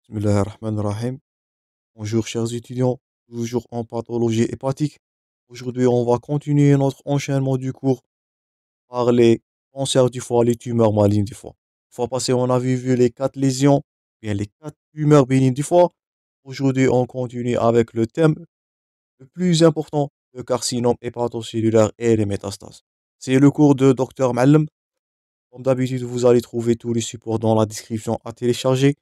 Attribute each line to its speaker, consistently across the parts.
Speaker 1: Bismillahirrahmanirrahim. Bonjour chers étudiants, toujours en pathologie hépatique. Aujourd'hui, on va continuer notre enchaînement du cours par les cancers du foie, les tumeurs malignes du foie. La fois passée, on avait vu les quatre lésions, bien les quatre tumeurs bénignes du foie. Aujourd'hui, on continue avec le thème le plus important, le carcinome hépatocellulaire et les métastases. C'est le cours de Dr Mallem. Comme d'habitude, vous allez trouver tous les supports dans la description à télécharger.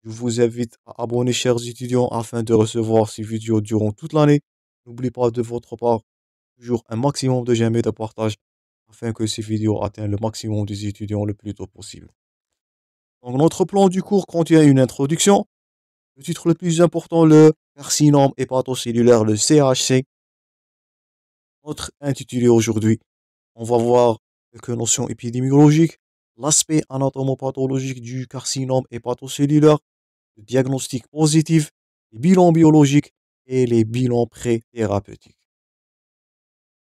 Speaker 1: Je vous invite à abonner, chers étudiants, afin de recevoir ces vidéos durant toute l'année. N'oubliez pas de votre part toujours un maximum de j'aime et de partage afin que ces vidéos atteignent le maximum des étudiants le plus tôt possible. Donc, notre plan du cours contient une introduction. Le titre le plus important, le carcinome hépatocellulaire, le CHC. Notre intitulé aujourd'hui, on va voir quelques notions épidémiologiques, l'aspect anatomopathologique du carcinome hépatocellulaire, le diagnostic positif, les bilans biologiques et les bilans pré-thérapeutiques.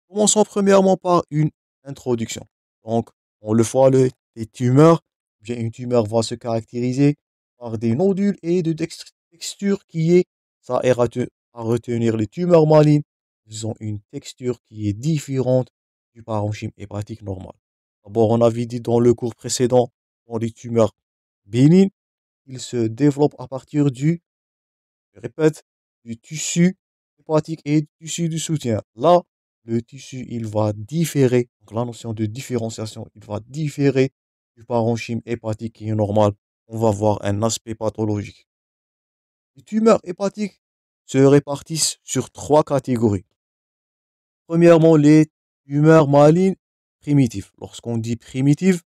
Speaker 1: Commençons premièrement par une introduction. Donc, on le voit, les tumeurs, bien une tumeur va se caractériser par des nodules et de texture qui est, ça est à retenir les tumeurs malignes, ils ont une texture qui est différente du parenchyme hépatique normal. D'abord, on avait dit dans le cours précédent, dans les tumeurs bénignes, ils se développent à partir je répète, du tissu hépatique et du tissu du soutien. Là, le tissu, il va différer, donc la notion de différenciation, il va différer du parenchyme hépatique qui est normal. On va voir un aspect pathologique. Les tumeurs hépatiques se répartissent sur trois catégories. Premièrement, les tumeurs malignes primitives. Lorsqu'on dit primitives,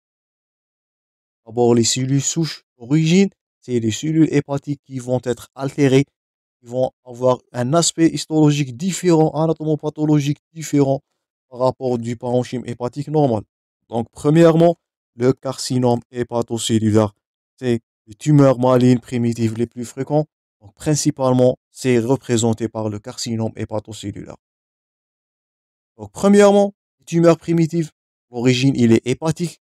Speaker 1: d'abord les cellules souches d'origine, c'est les cellules hépatiques qui vont être altérées, qui vont avoir un aspect histologique différent, anatomopathologique différent par rapport du parenchyme hépatique normal. Donc, premièrement, le carcinome hépatocellulaire, c'est les tumeurs malignes primitives les plus fréquentes. Donc, principalement, c'est représenté par le carcinome hépatocellulaire. Donc, premièrement, les tumeurs primitives, l'origine, il est hépatique,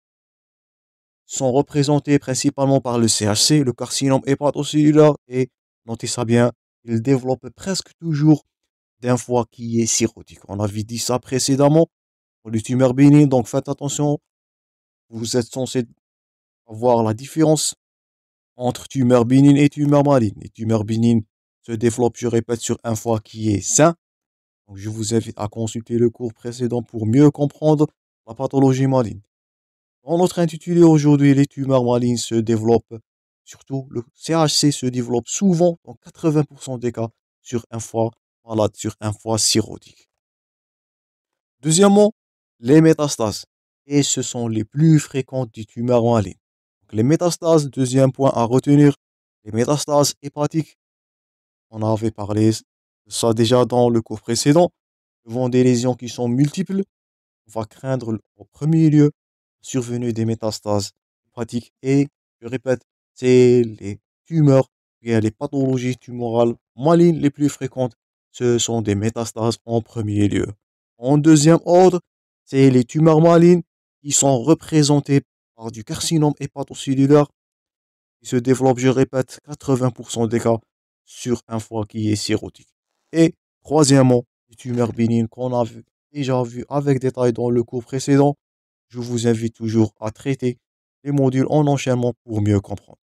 Speaker 1: sont représentées principalement par le CHC, le carcinome hépatocellulaire, et notez ça bien, il développe presque toujours d'un foie qui est cirrhotique. On avait dit ça précédemment pour les tumeurs bénignes, donc faites attention, vous êtes censé avoir la différence entre tumeurs bénignes et tumeurs malignes. Les tumeurs bénignes se développent, je répète, sur un foie qui est sain. Donc je vous invite à consulter le cours précédent pour mieux comprendre la pathologie maligne. Dans notre intitulé aujourd'hui, les tumeurs malignes se développent, surtout le CHC se développe souvent, dans 80% des cas, sur un foie malade, sur un foie cirrhotique. Deuxièmement, les métastases. Et ce sont les plus fréquentes des tumeurs malignes. Donc, les métastases, deuxième point à retenir, les métastases hépatiques. On avait parlé de ça déjà dans le cours précédent. Devant des lésions qui sont multiples, on va craindre au premier lieu la survenue des métastases hépatiques. Et je répète, c'est les tumeurs, bien les pathologies tumorales malignes les plus fréquentes. Ce sont des métastases en premier lieu. En deuxième ordre, c'est les tumeurs malignes qui sont représentées par du carcinome hépatocellulaire qui se développe, je répète, 80% des cas sur un foie qui est cirrhotique. Et troisièmement, les tumeurs bénignes qu'on a déjà vu avec détail dans le cours précédent. Je vous invite toujours à traiter les modules en enchaînement pour mieux comprendre.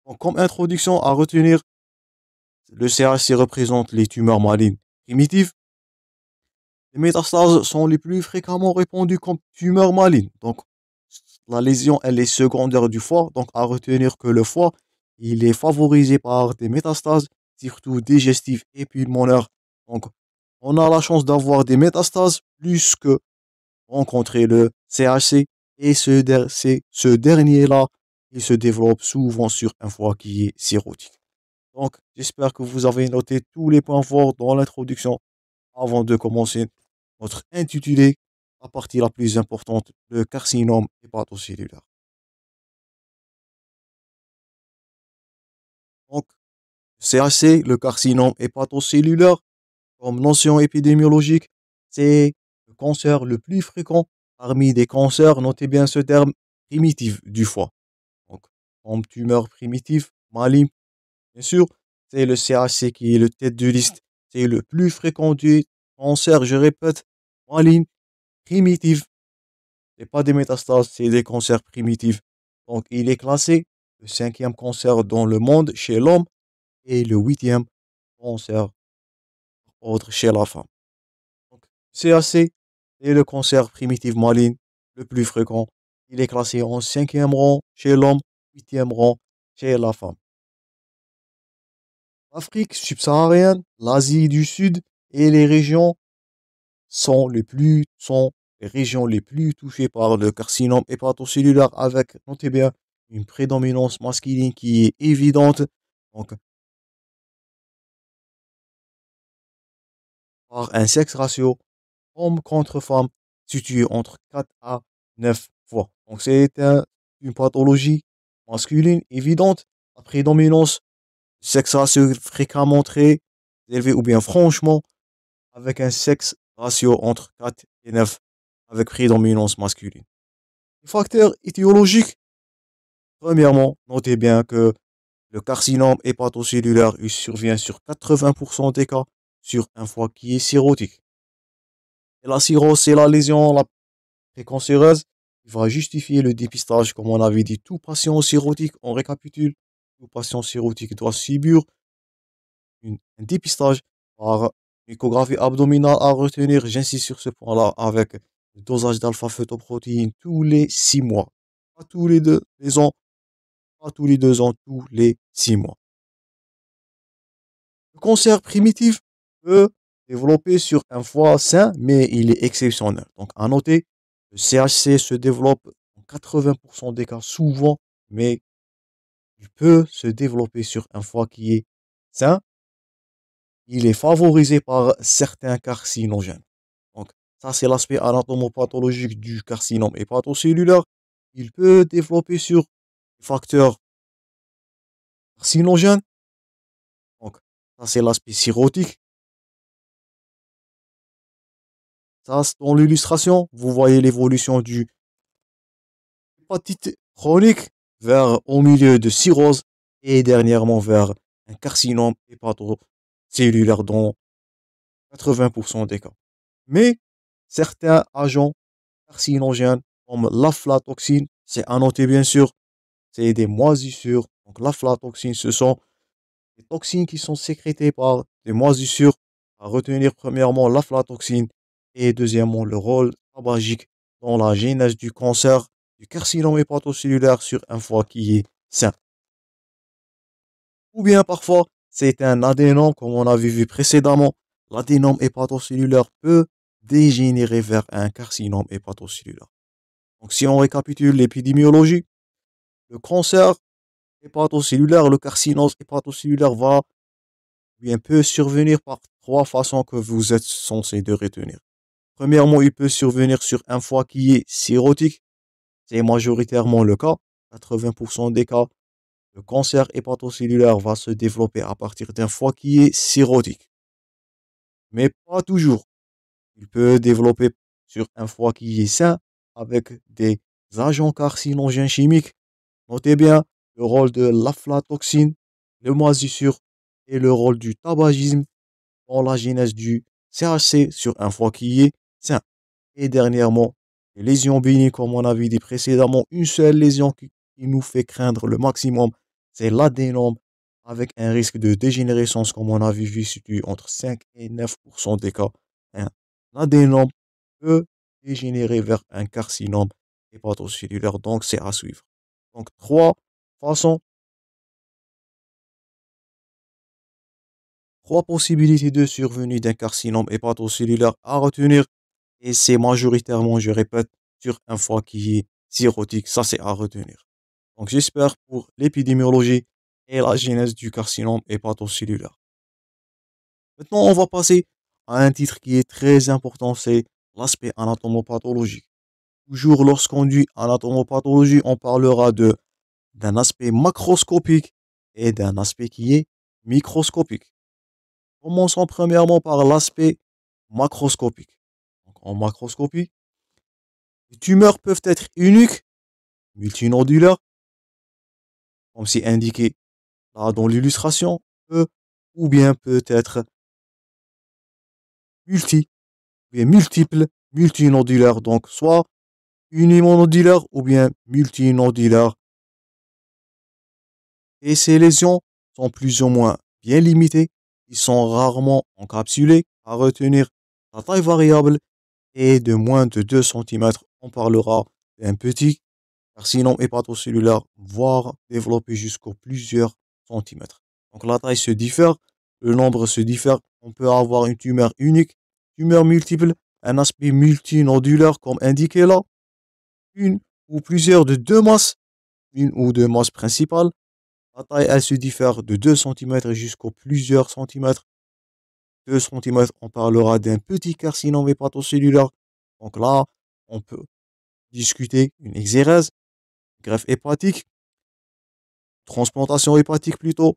Speaker 1: Donc, comme introduction à retenir, le CHC représente les tumeurs malignes primitives. Les métastases sont les plus fréquemment répandues comme tumeurs malignes. Donc, la lésion, elle est secondaire du foie. Donc, à retenir que le foie, il est favorisé par des métastases, surtout digestives et pulmonaires. Donc, on a la chance d'avoir des métastases plus que rencontrer le CHC. Et ce dernier-là, il se développe souvent sur un foie qui est cirrhotique. Donc, j'espère que vous avez noté tous les points forts dans l'introduction avant de commencer notre intitulé, la partie la plus importante, le carcinome hépatocellulaire. Donc, CHC, le carcinome hépatocellulaire, comme notion épidémiologique, c'est le cancer le plus fréquent parmi des cancers, notez bien ce terme, primitif du foie. Donc, comme tumeur primitive, maligne, Bien sûr, c'est le CHC qui est le tête de liste. C'est le plus fréquenté cancer, je répète, maligne, primitive. C'est pas des métastases, c'est des cancers primitifs. Donc, il est classé le cinquième cancer dans le monde chez l'homme et le huitième cancer autre chez la femme. Donc, CAC est le cancer primitif maligne le plus fréquent. Il est classé en cinquième rang chez l'homme, huitième rang chez la femme. L'Afrique subsaharienne, l'Asie du Sud et les régions sont les régions les plus touchées par le carcinome hépatocellulaire avec, notez bien, une prédominance masculine qui est évidente. Donc, par un sexe ratio homme contre femme situé entre 4 à 9 fois. Donc, une pathologie masculine évidente. La prédominance du sexe ratio fréquemment très élevé ou bien franchement avec un sexe ratio entre 4 et 9 avec prédominance masculine. Les facteurs étiologiques, premièrement, notez bien que le carcinome hépatocellulaire il survient sur 80% des cas sur un foie qui est cirrhotique. Et la cirrhose, c'est la lésion la précancéreuse qui va justifier le dépistage, comme on avait dit. Tout patient cirrhotique, on récapitule, tout patient cirrhotique doit subir un dépistage par échographie abdominale à retenir. J'insiste sur ce point-là avec le dosage d'alpha-fetoprotéine tous les 6 mois. Pas tous les 2 ans, pas tous les 2 ans, tous les 6 mois. Le cancer primitif peut développer sur un foie sain, mais il est exceptionnel. Donc, à noter, le CHC se développe en 80% des cas souvent, mais il peut se développer sur un foie qui est sain. Il est favorisé par certains carcinogènes. Donc, ça, c'est l'aspect anatomopathologique du carcinome hépatocellulaire. Il peut développer sur des facteurs carcinogènes. Donc, ça, c'est l'aspect cirrhotique. Ça, dans l'illustration, vous voyez l'évolution du hépatite chronique vers au milieu de cirrhose et dernièrement vers un carcinome hépatocellulaire dans 80% des cas. Mais certains agents carcinogènes comme l'aflatoxine, c'est à noter bien sûr, c'est des moisissures. Donc l'aflatoxine, ce sont des toxines qui sont sécrétées par des moisissures. À retenir premièrement l'aflatoxine et deuxièmement le rôle tabagique dans la genèse du cancer du carcinome hépatocellulaire sur un foie qui est sain. Ou bien parfois, c'est un adénome comme on avait vu précédemment. L'adénome hépatocellulaire peut dégénérer vers un carcinome hépatocellulaire. Donc si on récapitule l'épidémiologie, le cancer hépatocellulaire, le carcinose hépatocellulaire peut survenir par trois façons que vous êtes censé de retenir. Premièrement, il peut survenir sur un foie qui est cirrhotique. C'est majoritairement le cas. 80% des cas, le cancer hépatocellulaire va se développer à partir d'un foie qui est cirrhotique. Mais pas toujours. Il peut développer sur un foie qui est sain avec des agents carcinogènes chimiques. Notez bien le rôle de l'aflatoxine, le moisissure et le rôle du tabagisme dans la genèse du CHC sur un foie qui est sain. Et dernièrement, les lésions bénignes, comme on avait dit précédemment, une seule lésion qui nous fait craindre le maximum, c'est l'adénome avec un risque de dégénérescence, comme on avait vu, situé entre 5 et 9% des cas. L'adénome peut dégénérer vers un carcinome hépatocellulaire, donc c'est à suivre. Donc, façons, trois possibilités de survenue d'un carcinome hépatocellulaire à retenir. Et c'est majoritairement, je répète, sur un foie qui est cirrhotique. Ça, c'est à retenir. Donc, j'espère pour l'épidémiologie et la genèse du carcinome hépatocellulaire. Maintenant, on va passer à un titre qui est très important, c'est l'aspect anatomopathologique. Toujours lorsqu'on dit anatomopathologie, on parlera d'un aspect macroscopique et d'un aspect qui est microscopique. Commençons premièrement par l'aspect macroscopique. Donc, en macroscopie, les tumeurs peuvent être uniques, multinodulaires, comme c'est indiqué Là, dans l'illustration, peut ou bien peut être multi, ou bien multiple, multinodulaire. Donc, soit unimonodulaire ou bien multinodulaire. Et ces lésions sont plus ou moins bien limitées. Ils sont rarement encapsulés à retenir la taille variable et de moins de 2 centimètres. On parlera d'un petit carcinome hépatocellulaire, voire développé jusqu'aux plusieurs centimètres. Donc la taille se diffère, le nombre se diffère. On peut avoir une tumeur unique, tumeur multiple, un aspect multinodulaire comme indiqué là, une ou plusieurs de deux masses, une ou deux masses principales. La taille, elle se diffère de 2 centimètres jusqu'aux plusieurs centimètres. 2 centimètres, on parlera d'un petit carcinome hépatocellulaire. Donc là, on peut discuter une exérèse, greffe hépatique, transplantation hépatique plutôt,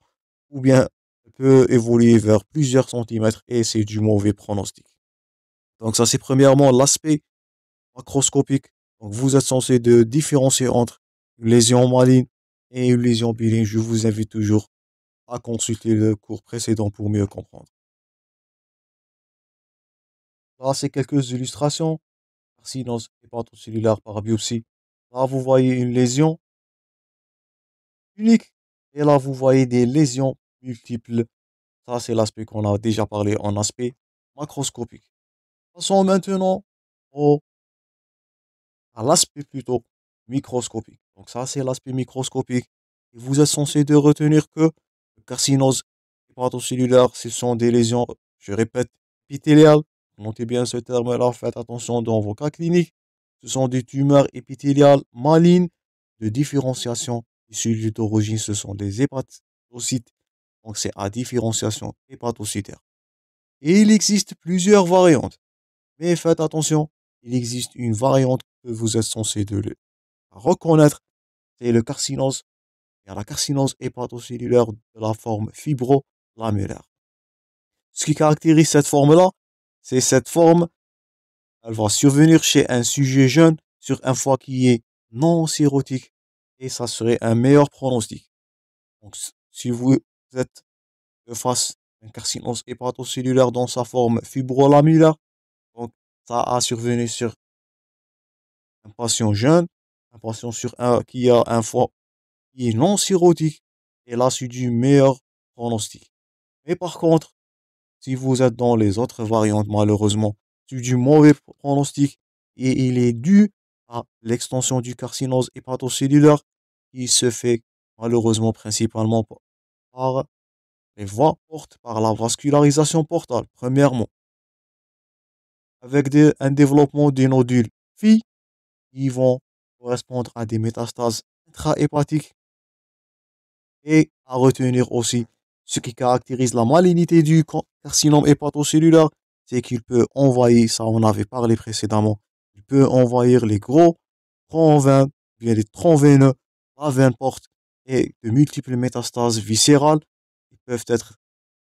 Speaker 1: ou bien peut évoluer vers plusieurs centimètres et c'est du mauvais pronostic. Donc ça, c'est premièrement l'aspect macroscopique. Donc vous êtes censé de différencier entre une lésion maligne et une lésion bénigne. Je vous invite toujours à consulter le cours précédent pour mieux comprendre. Là, c'est quelques illustrations. Carcinose hépatocellulaire par biopsie. Là, vous voyez une lésion unique. Et là, vous voyez des lésions multiples. Ça, c'est l'aspect qu'on a déjà parlé en aspect macroscopique. Passons maintenant au, à l'aspect plutôt microscopique. Donc ça, c'est l'aspect microscopique. Et vous êtes censé de retenir que le carcinose hépatocellulaire, ce sont des lésions, je répète, épithéliales. Notez bien ce terme-là, faites attention dans vos cas cliniques. Ce sont des tumeurs épithéliales malignes de différenciation issues d'origine. Ce sont des hépatocytes. Donc c'est à différenciation hépatocytaire. Et il existe plusieurs variantes. Mais faites attention, il existe une variante que vous êtes censé de reconnaître. C'est le carcinose. Il y a la carcinose hépatocellulaire de la forme fibrolamulaire. Ce qui caractérise cette forme-là, c'est cette forme, elle va survenir chez un sujet jeune sur un foie qui est non cirrhotique et ça serait un meilleur pronostic. Donc, si vous êtes face à un carcinose hépatocellulaire dans sa forme fibrolamulaire, donc ça a survenu sur un patient jeune, un patient qui a un foie qui est non cirrhotique et là, c'est du meilleur pronostic. Mais par contre, si vous êtes dans les autres variantes, malheureusement, c'est du mauvais pronostic et il est dû à l'extension du carcinose hépatocellulaire qui se fait malheureusement principalement par les voies portes, par la vascularisation portale, premièrement, avec un développement des nodules phi qui vont correspondre à des métastases intrahépatiques et à retenir aussi ce qui caractérise la malignité du carcinome hépatocellulaire, c'est qu'il peut envahir, ça on avait parlé précédemment, il peut envahir les gros troncs veines, bien les troncs veineux, la veine porte et de multiples métastases viscérales qui peuvent être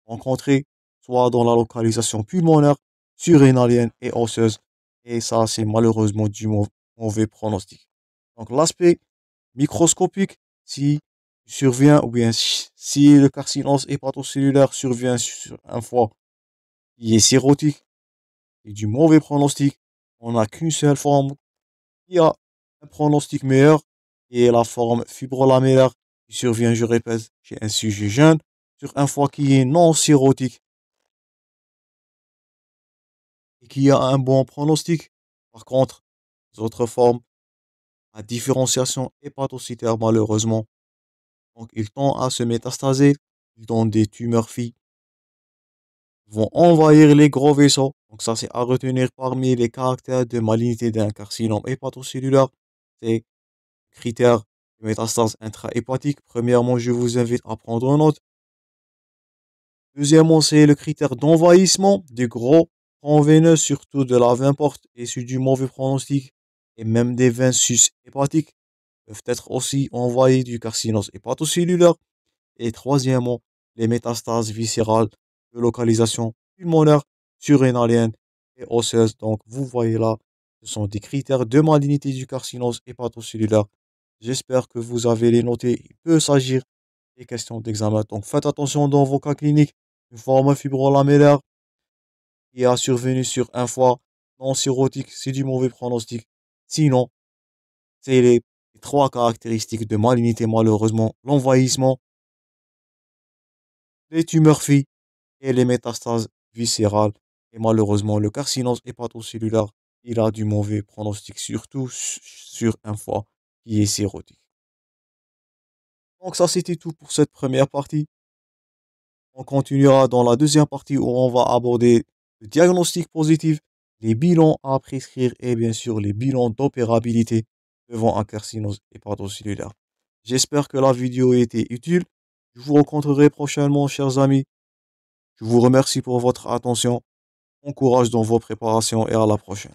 Speaker 1: rencontrées soit dans la localisation pulmonaire, surrénalienne et osseuse. Et ça, c'est malheureusement du mauvais pronostic. Donc l'aspect microscopique, si survient, ou bien si le carcinome hépatocellulaire survient sur un foie qui est cirrhotique et du mauvais pronostic, on n'a qu'une seule forme qui a un pronostic meilleur, et la forme fibrolaméllaire qui survient, je répète, chez un sujet jeune sur un foie qui est non cirrhotique et qui a un bon pronostic. Par contre, les autres formes à différenciation hépatocytaire, malheureusement, donc ils tendent à se métastaser, ils donnent des tumeurs phi, vont envahir les gros vaisseaux. Donc ça, c'est à retenir parmi les caractères de malignité d'un carcinome hépatocellulaire. C'est critères de métastase intrahépatique. Premièrement, je vous invite à prendre en note. Deuxièmement, c'est le critère d'envahissement des gros troncs veineux, surtout de la veine porte, et sur du mauvais pronostic, et même des veines sus-hépatiques peuvent être aussi envahis du carcinome hépatocellulaire. Et troisièmement, les métastases viscérales de localisation pulmonaire, surrénalienne et osseuse. Donc, vous voyez là, ce sont des critères de malignité du carcinome hépatocellulaire. J'espère que vous avez les notés. Il peut s'agir et questions d'examen. Donc faites attention dans vos cas cliniques. Une forme fibrolaméllaire qui a survenu sur un foie non cirrhotique, c'est du mauvais pronostic. Sinon, c'est les trois caractéristiques de malignité, malheureusement, l'envahissement, les tumeurs filles et les métastases viscérales. Et malheureusement, le carcinome hépatocellulaire, il a du mauvais pronostic, surtout sur un foie qui est cirrhotique. Donc ça, c'était tout pour cette première partie. On continuera dans la deuxième partie où on va aborder le diagnostic positif, les bilans à prescrire et bien sûr les bilans d'opérabilité devant un carcinome hépatocellulaire. J'espère que la vidéo a été utile. Je vous rencontrerai prochainement, chers amis. Je vous remercie pour votre attention. Bon courage dans vos préparations et à la prochaine.